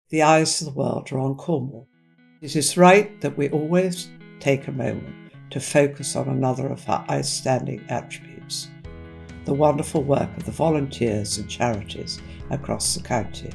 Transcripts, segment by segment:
The eyes of the world are on Cornwall. It is right that we always take a moment to focus on another of our outstanding attributes, the wonderful work of the volunteers and charities across the county.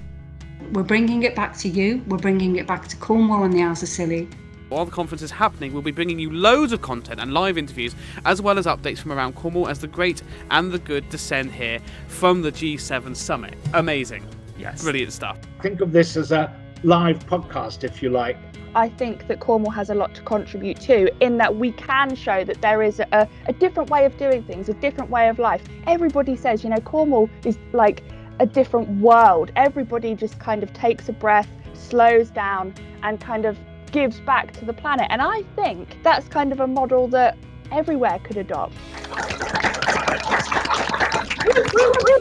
We're bringing it back to you, we're bringing it back to Cornwall and the Isles of Scilly. While the conference is happening, we'll be bringing you loads of content and live interviews, as well as updates from around Cornwall as the great and the good descend here from the G7 summit. Amazing. Yes. Brilliant stuff. Think of this as a live podcast, if you like. I think that Cornwall has a lot to contribute to, in that we can show that there is a different way of doing things, a different way of life. Everybody says, Cornwall is like a different world. Everybody just kind of takes a breath, slows down, and kind of gives back to the planet. And I think that's kind of a model that everywhere could adopt.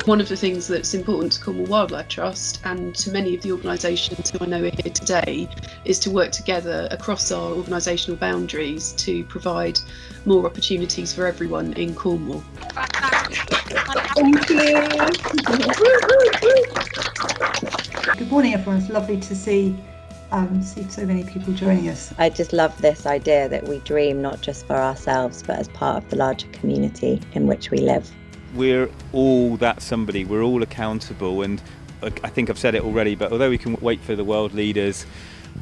One of the things that's important to Cornwall Wildlife Trust and to many of the organisations who I know are here today is to work together across our organisational boundaries to provide more opportunities for everyone in Cornwall. Thank you. Good morning, everyone. It's lovely to see so many people joining us. I just love this idea that we dream not just for ourselves, but as part of the larger community in which we live. We're all that somebody, we're all accountable, and I think I've said it already, but although we can wait for the world leaders,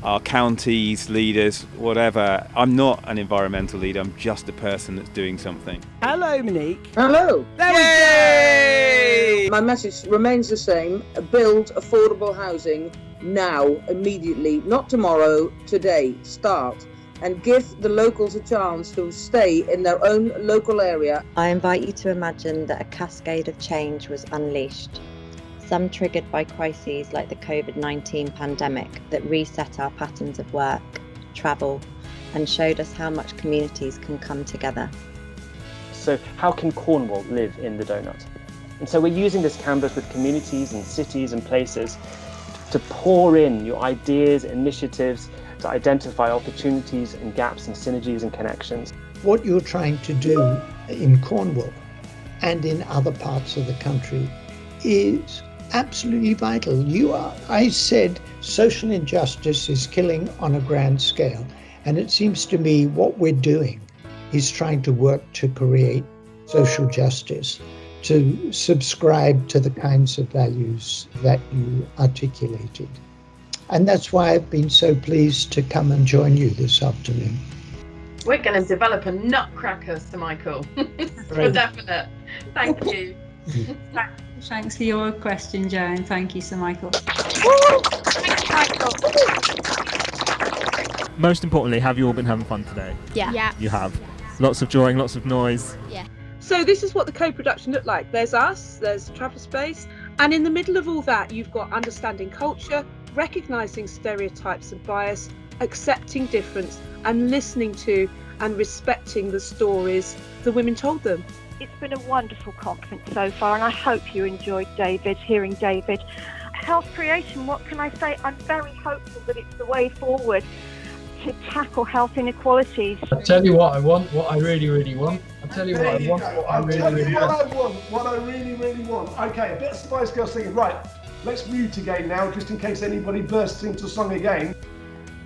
our counties leaders, whatever, I'm not an environmental leader, I'm just a person that's doing something. Hello, Monique. Hello. There we go. My message remains the same: build affordable housing now, immediately, not tomorrow, today. Start. And give the locals a chance to stay in their own local area. I invite you to imagine that a cascade of change was unleashed, some triggered by crises like the COVID-19 pandemic that reset our patterns of work, travel, and showed us how much communities can come together. So how can Cornwall live in the donut? And so we're using this canvas with communities and cities and places to pour in your ideas, initiatives, to identify opportunities and gaps and synergies and connections. What you're trying to do in Cornwall and in other parts of the country is absolutely vital. I said social injustice is killing on a grand scale, and it seems to me what we're doing is trying to work to create social justice, to subscribe to the kinds of values that you articulated. And that's why I've been so pleased to come and join you this afternoon. We're going to develop a nutcracker, Sir Michael. For definite. Thank you. Thanks for your question, Joan. Thank you, Sir Michael. Most importantly, have you all been having fun today? Yeah. You have. Lots of joy, lots of noise. Yeah. So this is what the co-production looked like. There's us, there's Travel Space, and in the middle of all that, you've got understanding culture, recognising stereotypes and bias, accepting difference, and listening to and respecting the stories the women told them. It's been a wonderful conference so far, and I hope you enjoyed hearing David. Health creation, what can I say? I'm very hopeful that it's the way forward to tackle health inequalities. I'll tell you what I want, what I really, really want. I'll tell you what I want, what I really, really want. What I really, really want. Okay, a bit of Spice Girls singing. Right, let's mute again now, just in case anybody bursts into song again.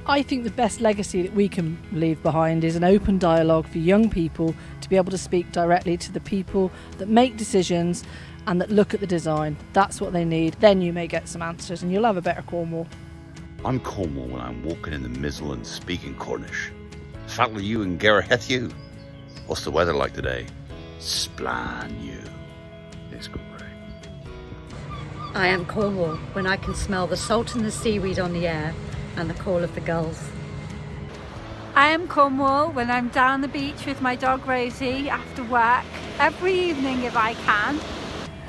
I think the best legacy that we can leave behind is an open dialogue for young people to be able to speak directly to the people that make decisions and that look at the design. That's what they need. Then you may get some answers and you'll have a better Cornwall. I'm Cornwall when I'm walking in the mizzle and speaking Cornish. Fattle you and Gareth you. What's the weather like today? Splan you. It's great. I am Cornwall when I can smell the salt and the seaweed on the air and the call of the gulls. I am Cornwall when I'm down the beach with my dog Rosie after work, every evening if I can.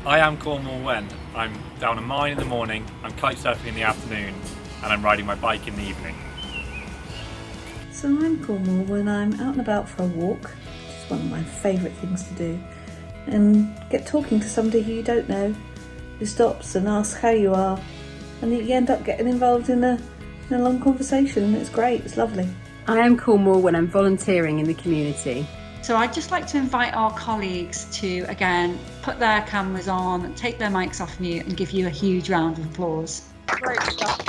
I am Cornwall when I'm down a mine in the morning, I'm kite surfing in the afternoon, and I'm riding my bike in the evening. So I'm Cornwall when I'm out and about for a walk, which is one of my favourite things to do, and get talking to somebody who you don't know, who stops and asks how you are, and you end up getting involved in a long conversation. It's great, it's lovely. I am Cornwall when I'm volunteering in the community. So I'd just like to invite our colleagues to, again, put their cameras on, take their mics off mute and give you a huge round of applause. Great stuff.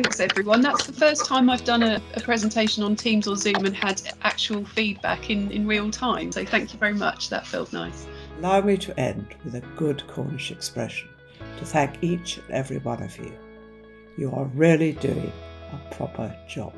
thanks everyone. That's the first time I've done a presentation on Teams or Zoom and had actual feedback in real time. So thank you very much. That felt nice. Allow me to end with a good Cornish expression to thank each and every one of you. You are really doing a proper job.